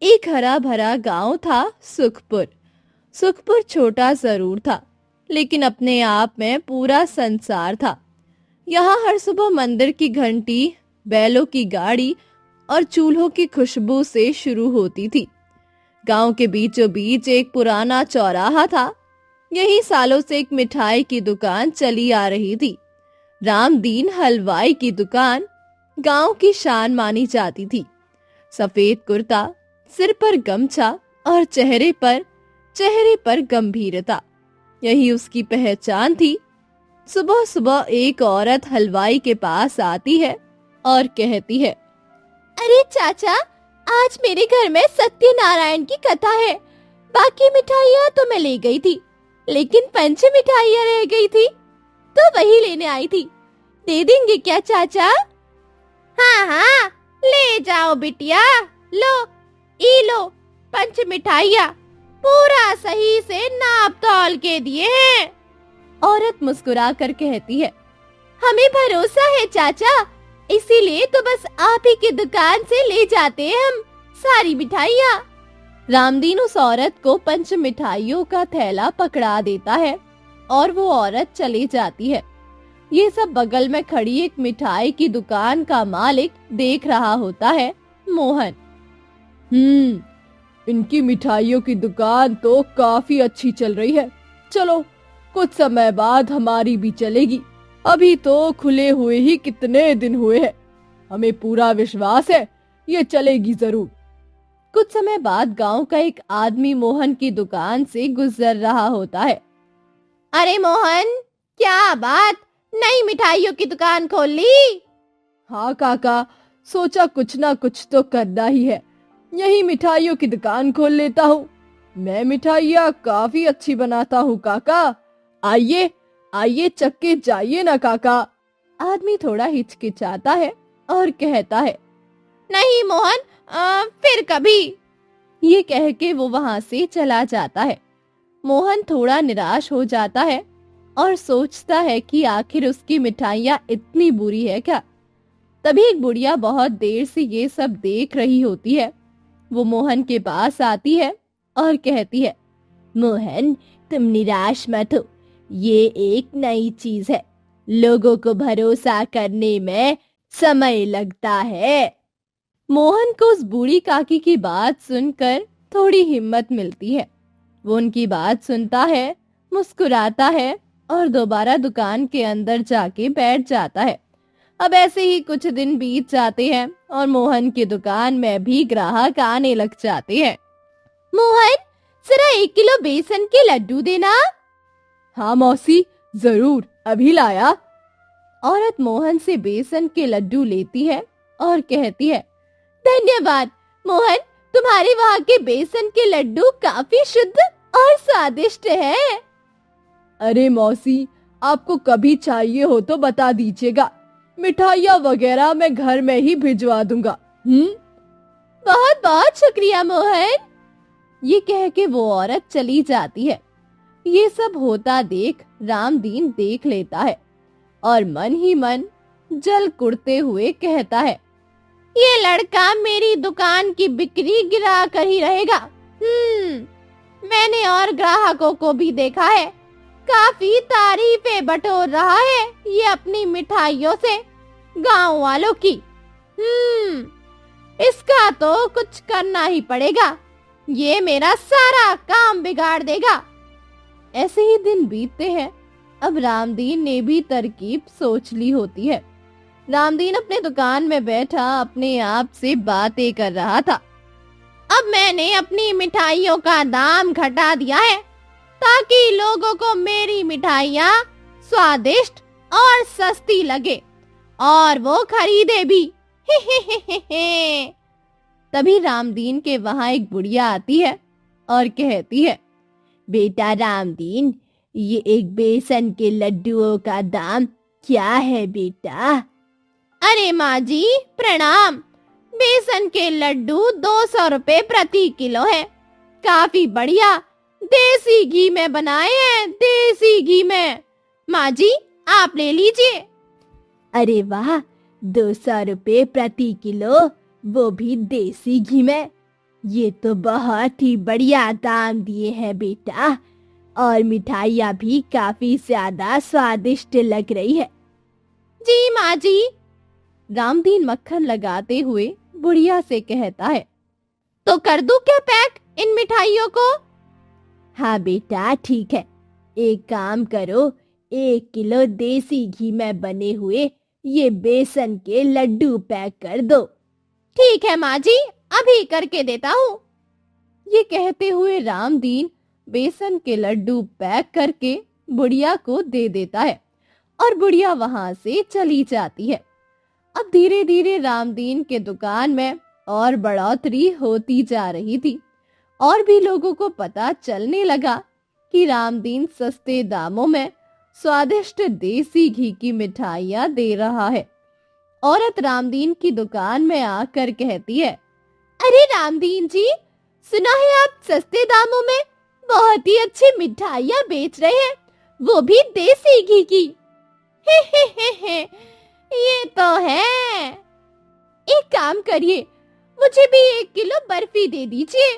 एक हरा भरा गांव था सुखपुर। सुखपुर छोटा जरूर था, लेकिन अपने आप में पूरा संसार था। यहाँ हर सुबह मंदिर की घंटी, बैलों की गाड़ी और चूल्हों की खुशबू से शुरू होती थी। गांव के बीचों बीच एक पुराना चौराहा था। यही सालों से एक मिठाई की दुकान चली आ रही थी। रामदीन हलवाई की दुकान गांव की शान मानी जाती थी। सफेद कुर्ता, सिर पर गमछा और चेहरे पर गंभीरता, यही उसकी पहचान थी। सुबह सुबह एक औरत हलवाई के पास आती है और कहती है, अरे चाचा, आज मेरे घर में सत्यनारायण की कथा है। बाकी मिठाइयाँ तो मैं ले गई थी, लेकिन पंच मिठाइयाँ रह गई थी, तो वही लेने आई थी। दे देंगे क्या चाचा? हाँ हाँ, ले जाओ बिटिया। लो, ई लो पंच मिठाइया, पूरा सही से नाप तौल के दिए हैं। औरत मुस्कुराकर कहती है, हमें भरोसा है चाचा, इसीलिए तो बस आप ही की दुकान से ले जाते हैं हम सारी मिठाइयाँ। रामदीन उस औरत को पंच मिठाइयों का थैला पकड़ा देता है और वो औरत चली जाती है। ये सब बगल में खड़ी एक मिठाई की दुकान का मालिक देख रहा होता है, मोहन। इनकी मिठाइयों की दुकान तो काफी अच्छी चल रही है। चलो, कुछ समय बाद हमारी भी चलेगी। अभी तो खुले हुए ही कितने दिन हुए हैं। हमें पूरा विश्वास है ये चलेगी जरूर। कुछ समय बाद गांव का एक आदमी मोहन की दुकान से गुजर रहा होता है। अरे मोहन, क्या बात, नई मिठाइयों की दुकान खोल ली? हाँ काका, सोचा कुछ ना कुछ तो करना ही है। यही मिठाइयों की दुकान खोल लेता हूँ। मैं मिठाइयाँ काफी अच्छी बनाता हूँ काका। आइए आइए, चक्के जाइए ना काका। आदमी थोड़ा हिचकिचाता है और कहता है, नहीं मोहन, फिर कभी। ये कह के वो वहां से चला जाता है। मोहन थोड़ा निराश हो जाता है और सोचता है कि आखिर उसकी मिठाइयाँ इतनी बुरी है क्या। तभी एक बुढ़िया बहुत देर से ये सब देख रही होती है। वो मोहन के पास आती है और कहती है, मोहन, तुम निराश मत हो। ये एक नई चीज है, लोगों को भरोसा करने में समय लगता है। मोहन को उस बूढ़ी काकी की बात सुनकर थोड़ी हिम्मत मिलती है। वो उनकी बात सुनता है, मुस्कुराता है और दोबारा दुकान के अंदर जाके बैठ जाता है। अब ऐसे ही कुछ दिन बीत जाते हैं और मोहन की दुकान में भी ग्राहक आने लग जाते हैं। मोहन, जरा 1 किलो बेसन के लड्डू देना। हाँ मौसी, जरूर, अभी लाया। औरत मोहन से बेसन के लड्डू लेती है और कहती है, धन्यवाद मोहन, तुम्हारे वहाँ के बेसन के लड्डू काफी शुद्ध और स्वादिष्ट है। अरे मौसी, आपको कभी चाहिए हो तो बता दीजिएगा। मिठाइयाँ वगैरह मैं घर में ही भिजवा दूंगा। बहुत बहुत शुक्रिया मोहन। ये कह के वो औरत चली जाती है। ये सब होता देख रामदीन देख लेता है और मन ही मन जल कुड़ते हुए कहता है, ये लड़का मेरी दुकान की बिक्री गिरा कर ही रहेगा। मैंने और ग्राहकों को भी देखा है, काफी तारीफें बटोर रहा है ये अपनी मिठाइयों से गांव वालों की। इसका तो कुछ करना ही पड़ेगा, ये मेरा सारा काम बिगाड़ देगा। ऐसे ही दिन बीतते हैं। अब रामदीन ने भी तरकीब सोच ली होती है। रामदीन अपने दुकान में बैठा अपने आप से बातें कर रहा था। अब मैंने अपनी मिठाइयों का दाम घटा दिया है ताकि लोगों को मेरी मिठाइयाँ स्वादिष्ट और सस्ती लगे और वो खरीदे भी। तभी रामदीन के वहां एक बुढ़िया आती है और कहती है, बेटा रामदीन, ये एक बेसन के लड्डुओं का दाम क्या है बेटा? अरे माँ जी, प्रणाम। बेसन के लड्डू 200 रुपए प्रति किलो है। काफी बढ़िया, देसी घी में बनाए हैं, देसी घी में। माँ जी, आप ले लीजिए। अरे वाह, 200 रुपए प्रति किलो, वो भी देसी घी में। ये तो बहुत ही बढ़िया दाम दिए हैं बेटा, और मिठाइयाँ भी काफी ज्यादा स्वादिष्ट लग रही है। जी माँ जी। रामदीन मक्खन लगाते हुए बुढ़िया से कहता है, तो कर दूं क्या पैक इन मिठाइयों को? हाँ बेटा ठीक है, एक काम करो, 1 किलो देसी घी में बने हुए ये बेसन के लड्डू पैक कर दो। ठीक है माँ जी, अभी करके देता हूँ। ये कहते हुए रामदीन बेसन के लड्डू पैक करके बुढ़िया को दे देता है और बुढ़िया वहां से चली जाती है। अब धीरे धीरे रामदीन के दुकान में और बढ़ोतरी होती जा रही थी और भी लोगों को पता चलने लगा कि रामदीन सस्ते दामों में स्वादिष्ट देसी घी की मिठाइयाँ दे रहा है। औरत रामदीन की दुकान में आकर कहती है, अरे रामदीन जी, सुना है आप सस्ते दामों में बहुत ही अच्छी मिठाइयाँ बेच रहे हैं, वो भी देसी घी की। हे, ये तो है। एक काम करिए, मुझे भी 1 किलो बर्फी दे दीजिए।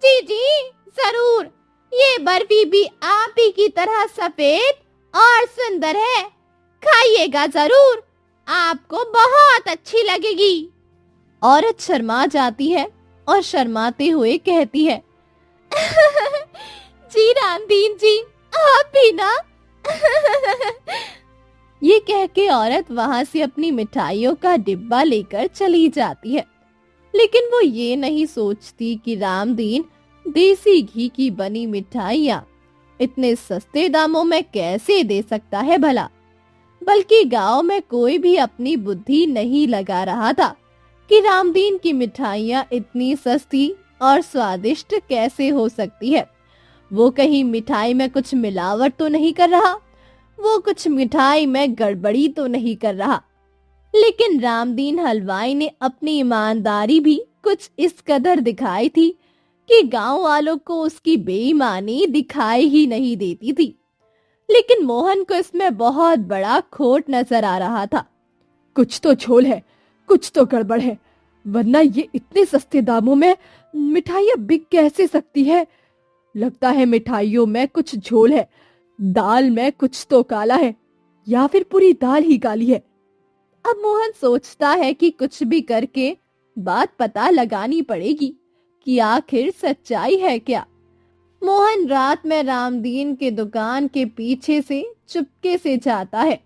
जी जी जरूर, ये बर्फी भी आप ही की तरह सफेद और सुंदर है, खाइएगा जरूर, आपको बहुत अच्छी लगेगी। औरत शर्मा जाती है और शर्माते हुए कहती है, जी रामदीन जी, आप भी ना। ये कह के औरत वहां से अपनी मिठाइयों का डिब्बा लेकर चली जाती है, लेकिन वो ये नहीं सोचती कि रामदीन देसी घी की बनी मिठाइयाँ इतने सस्ते दामों में कैसे दे सकता है भला। बल्कि गांव में कोई भी अपनी बुद्धि नहीं लगा रहा था कि रामदीन की मिठाइयाँ इतनी सस्ती और स्वादिष्ट कैसे हो सकती है। वो कहीं मिठाई में कुछ मिलावट तो नहीं कर रहा, वो कुछ मिठाई में गड़बड़ी तो नहीं कर रहा। लेकिन रामदीन हलवाई ने अपनी ईमानदारी भी कुछ इस कदर दिखाई थी कि गांव वालों को उसकी बेईमानी दिखाई ही नहीं देती थी। लेकिन मोहन को इसमें बहुत बड़ा खोट नजर आ रहा था। कुछ तो झोल है, कुछ तो गड़बड़ है, वरना ये इतने सस्ते दामों में मिठाइयाँ बिक कैसे सकती है। लगता है मिठाइयों में कुछ झोल है, दाल में कुछ तो काला है, या फिर पूरी दाल ही काली है। अब मोहन सोचता है कि कुछ भी करके बात पता लगानी पड़ेगी कि आखिर सच्चाई है क्या। मोहन रात में रामदीन के दुकान के पीछे से चुपके से जाता है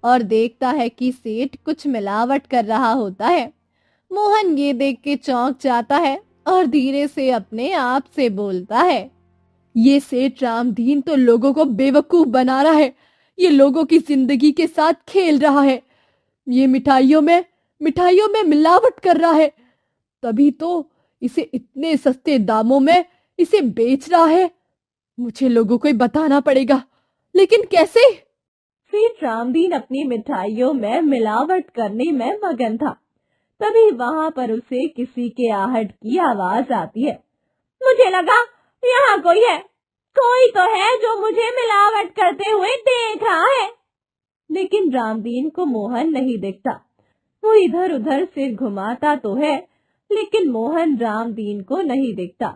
और देखता है कि सेठ कुछ मिलावट कर रहा होता है। मोहन ये देख के चौंक जाता है और धीरे से अपने आप से बोलता है, ये सेठ रामदीन तो लोगों को बेवकूफ बना रहा है, ये लोगों की जिंदगी के साथ खेल रहा है, ये मिठाइयों में मिलावट कर रहा है, तभी तो इसे इतने सस्ते दामों में इसे बेच रहा है। मुझे लोगों को बताना पड़ेगा, लेकिन कैसे? फिर रामदीन अपनी मिठाइयों में मिलावट करने में मगन था। तभी वहां पर उसे किसी के आहट की आवाज आती है। मुझे लगा यहाँ कोई तो है जो मुझे मिलावट करते हुए देख रहा है। लेकिन रामदीन को मोहन नहीं दिखता। वो इधर उधर सिर घुमाता तो है, लेकिन मोहन रामदीन को नहीं दिखता,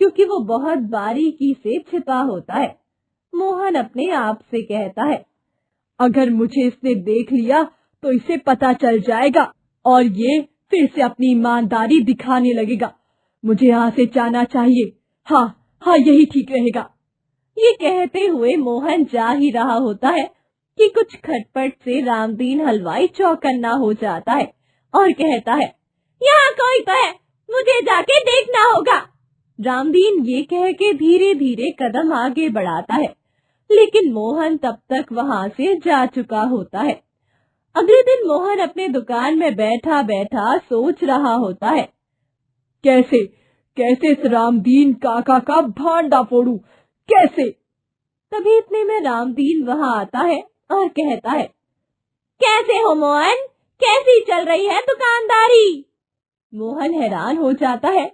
क्योंकि वो बहुत बारीकी से छिपा होता है। मोहन अपने आप से कहता है, अगर मुझे इसने देख लिया तो इसे पता चल जाएगा और ये फिर से अपनी ईमानदारी दिखाने लगेगा। मुझे यहाँ से जाना चाहिए। हाँ हाँ, यही ठीक रहेगा। ये कहते हुए मोहन जा ही रहा होता है कि कुछ खटपट से रामदीन हलवाई चौकन्ना हो जाता है और कहता है, यहाँ कोई तो है, मुझे जाके देखना होगा। रामदीन ये कह के धीरे धीरे कदम आगे बढ़ाता है, लेकिन मोहन तब तक वहां से जा चुका होता है। अगले दिन मोहन अपने दुकान में बैठा बैठा सोच रहा होता है, कैसे कैसे इस रामदीन काका का भांडा फोड़ू, कैसे? तभी इतने में रामदीन वहां आता है और कहता है, कैसे हो मोहन, कैसी चल रही है दुकानदारी? मोहन हैरान हो जाता है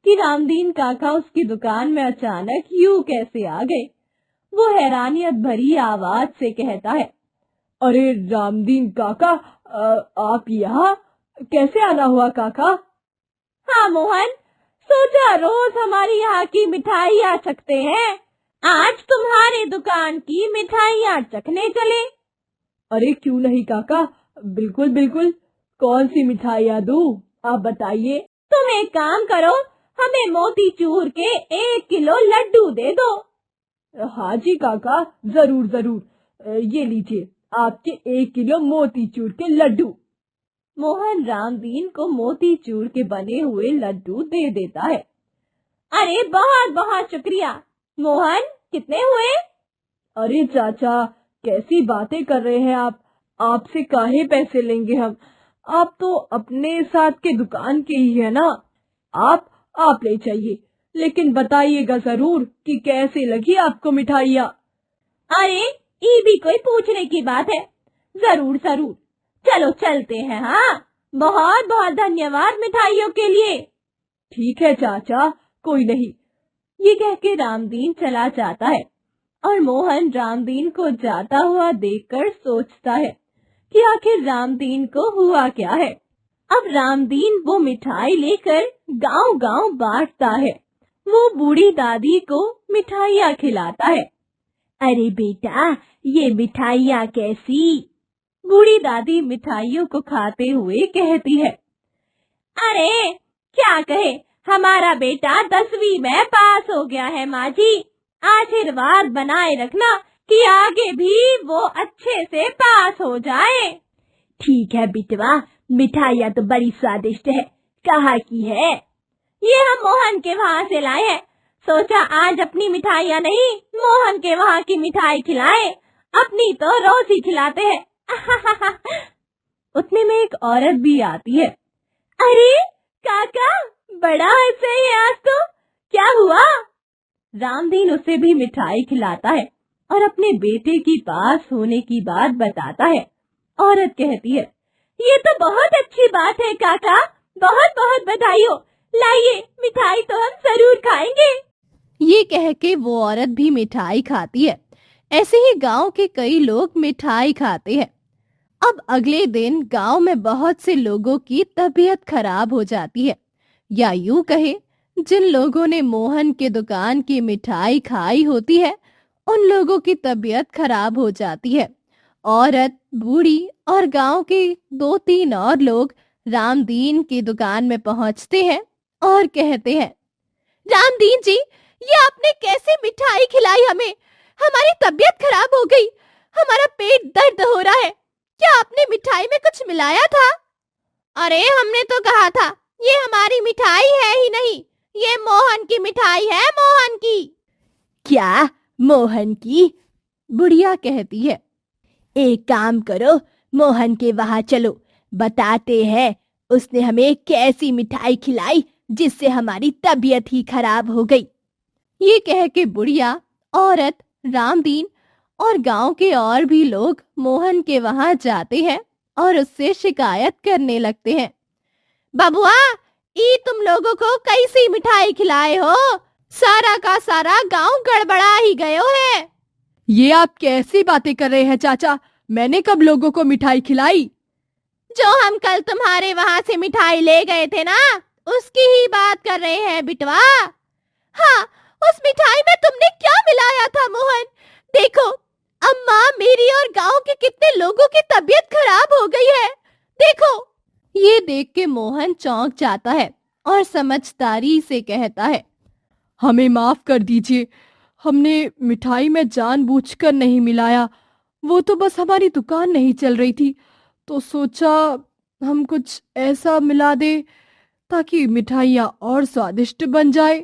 कि रामदीन काका उसकी दुकान में अचानक यूं कैसे आ गए। वो हैरानियत भरी आवाज से कहता है, अरे रामदीन काका, आप यहाँ कैसे आना हुआ काका? हाँ मोहन, सोचा रोज हमारे यहाँ की मिठाइयाँ चखते हैं, आज तुम्हारी दुकान की मिठाइयाँ चखने चले। अरे क्यों नहीं काका, बिल्कुल बिल्कुल। कौन सी मिठाइयाँ दूँ, आप बताइए। तुम एक काम करो, हमें मोतीचूर के 1 किलो लड्डू दे दो। हाँ जी काका, जरूर जरूर। ये लीजिए आपके 1 किलो मोतीचूर के लड्डू। मोहन रामदीन को मोतीचूर के बने हुए लड्डू दे देता है। अरे बहुत बहुत शुक्रिया। मोहन, कितने हुए? अरे चाचा, कैसी बातें कर रहे हैं आप, आपसे काहे पैसे लेंगे हम, आप तो अपने साथ के दुकान के ही है ना। आप ले जाइए, लेकिन बताइएगा जरूर कि कैसे लगी आपको मिठाइयाँ। अरे ये भी कोई पूछने की बात है, जरूर जरूर, चलो चलते हैं। हाँ, बहुत बहुत धन्यवाद मिठाइयों के लिए। ठीक है चाचा, कोई नहीं। ये कह के रामदीन चला जाता है और मोहन रामदीन को जाता हुआ देखकर सोचता है कि आखिर रामदीन को हुआ क्या है। अब रामदीन वो मिठाई लेकर गांव-गांव बांटता है। वो बूढ़ी दादी को मिठाइयाँ खिलाता है। अरे बेटा, ये मिठाइयाँ कैसी? बूढ़ी दादी मिठाइयों को खाते हुए कहती है। अरे क्या कहे, हमारा बेटा 10वीं में पास हो गया है माँ जी। आशीर्वाद बनाए रखना कि आगे भी वो अच्छे से पास हो जाए। ठीक है बिटवा, मिठाइयाँ तो बड़ी स्वादिष्ट है। कहाँ की है? ये हम मोहन के वहाँ से लाए हैं। सोचा आज अपनी मिठाइयाँ नहीं, मोहन के वहाँ की मिठाई खिलाए। अपनी तो रोज ही खिलाते हैं। उतने में एक औरत भी आती है। अरे काका, बड़ा हंसे है आज तो, क्या हुआ? रामदीन उसे भी मिठाई खिलाता है और अपने बेटे की पास होने की बात बताता है। औरत कहती है, ये तो बहुत अच्छी बात है काका, बहुत बहुत बधाई हो। लाइए, मिठाई तो हम जरूर खाएंगे। ये कह के वो औरत भी मिठाई खाती है। ऐसे ही गांव के कई लोग मिठाई खाते हैं। अब अगले दिन गांव में बहुत से लोगों की तबीयत खराब हो जाती है, या यूं कहे, जिन लोगों ने मोहन के दुकान की मिठाई खाई होती है उन लोगों की तबीयत खराब हो जाती है। औरत, बूढ़ी और गांव के 2-3 और लोग रामदीन की दुकान में पहुंचते हैं और कहते हैं, रामदीन जी, ये आपने कैसे मिठाई खिलाई हमें? हमारी तबीयत खराब हो गई, हमारा पेट दर्द हो रहा है। क्या आपने मिठाई में कुछ मिलाया था? अरे हमने तो कहा था, ये हमारी मिठाई है ही नहीं, ये मोहन की मिठाई है, मोहन की। क्या मोहन की? बुढ़िया कहती है। एक काम करो, मोहन के वहां चलो, बताते हैं उसने हमें कैसी मिठाई खिलाई जिससे हमारी तबीयत ही खराब हो गई। ये कह के बुढ़िया, औरत, रामदीन और गांव के और भी लोग मोहन के वहां जाते हैं और उससे शिकायत करने लगते हैं। बबुआ, ई तुम लोगों को कैसी मिठाई खिलाए हो? सारा का सारा गांव गड़बड़ा ही गयो है। ये आप कैसी बातें कर रहे हैं चाचा? मैंने कब लोगों को मिठाई खिलाई? जो हम कल तुम्हारे वहां से मिठाई ले गए थे ना, उसकी ही बात कर रहे हैं बिटवा। हाँ, उस मिठाई में तुमने क्या मिलाया था मोहन? देखो, अम्मा, मेरी और गांव के कितने लोगों की तबीयत खराब हो गई है, देखो। ये देख के मोहन चौंक जाता है और समझदारी से कहता है, हमें माफ कर दीजिए, हमने मिठाई में जानबूझकर नहीं मिलाया। वो तो बस हमारी दुकान नहीं चल रही थी, तो सोचा हम कुछ ऐसा मिला दे ताकि मिठाइयाँ और स्वादिष्ट बन जाए।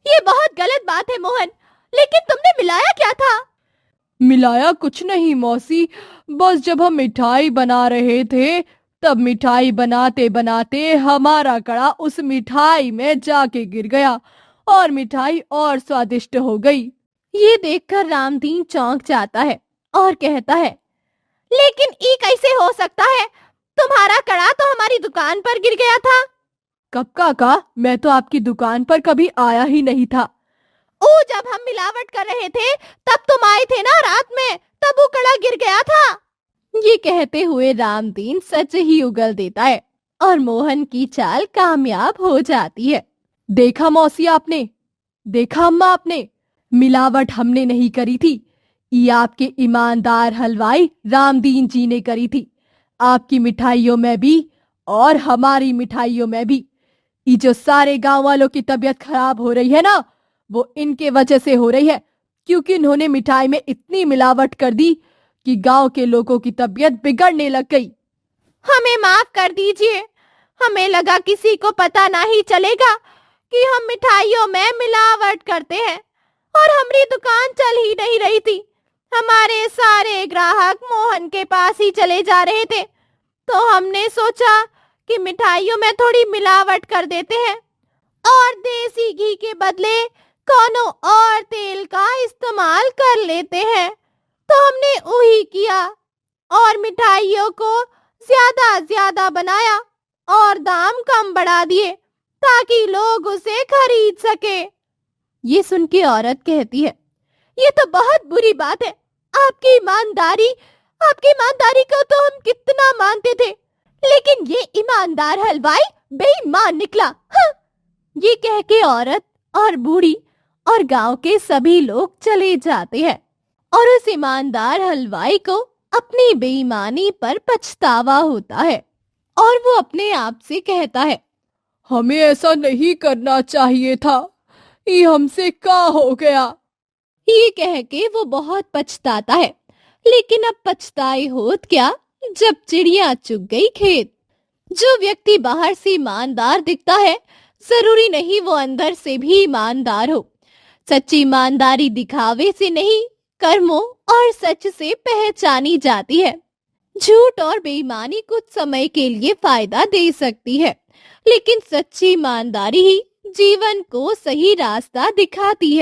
ये बहुत गलत बात है मोहन, लेकिन तुमने मिलाया क्या था? मिलाया कुछ नहीं मौसी, बस जब हम मिठाई बना रहे थे तब मिठाई बनाते बनाते हमारा कड़ा उस मिठाई में जाके गिर गया और मिठाई और स्वादिष्ट हो गई। ये देखकर रामदीन चौंक जाता है और कहता है, लेकिन ये कैसे हो सकता है? तुम्हारा कड़ा तो हमारी दुकान पर गिर गया था। कब काका? मैं तो आपकी दुकान पर कभी आया ही नहीं था। ओ, जब हम मिलावट कर रहे थे तब तुम आए थे ना रात में, तब वो कड़ा गिर गया था। ये कहते हुए रामदीन सच ही उगल देता है और मोहन की चाल कामयाब हो जाती है। देखा मौसी आपने, देखा अम्मा आपने, मिलावट हमने नहीं करी थी, ये आपके ईमानदार हलवाई रामदीन जी ने करी थी। आपकी मिठाइयों में भी और हमारी मिठाइयों में भी। ये जो सारे गांव वालों की तबीयत खराब हो रही है ना, वो इनके वजह से हो रही है, क्योंकि इन्होंने मिठाई में इतनी मिलावट कर दी कि गांव के लोगों की तबीयत बिगड़ने लग गई। हमें माफ कर दीजिए, हमें लगा किसी को पता नहीं चलेगा कि हम मिठाइयों में मिलावट करते हैं, और हमारी दुकान चल ही नहीं रही थी। हमारे सारे ग्राहक मोहन के पास ही चले जा रहे थे, तो हमने सोचा कि मिठाइयों में थोड़ी मिलावट कर देते हैं और देसी घी के बदले कोनो और तेल का इस्तेमाल कर लेते हैं। तो हमने वही किया और मिठाइयों को ज्यादा बनाया और दाम कम बढ़ा दिए ताकि लोग उसे खरीद सके। ये सुन के औरत कहती है, ये तो बहुत बुरी बात है। आपकी ईमानदारी को तो हम कितना मानते थे, लेकिन ये ईमानदार हलवाई बेईमान निकला। हाँ। ये कह के औरत और बूढ़ी और गांव के सभी लोग चले जाते हैं और उस ईमानदार हलवाई को अपनी बेईमानी पर पछतावा होता है और वो अपने आप से कहता है, हमें ऐसा नहीं करना चाहिए था, ये हमसे क्या हो गया। ये कह के वो बहुत पछताता है, लेकिन अब पछताए होत क्या जब चिड़िया चुग गई खेत। जो व्यक्ति बाहर से ईमानदार दिखता है, जरूरी नहीं वो अंदर से भी ईमानदार हो। सच्ची ईमानदारी दिखावे से नहीं, कर्मों और सच से पहचानी जाती है। झूठ और बेईमानी कुछ समय के लिए फायदा दे सकती है, लेकिन सच्ची ईमानदारी ही जीवन को सही रास्ता दिखाती है।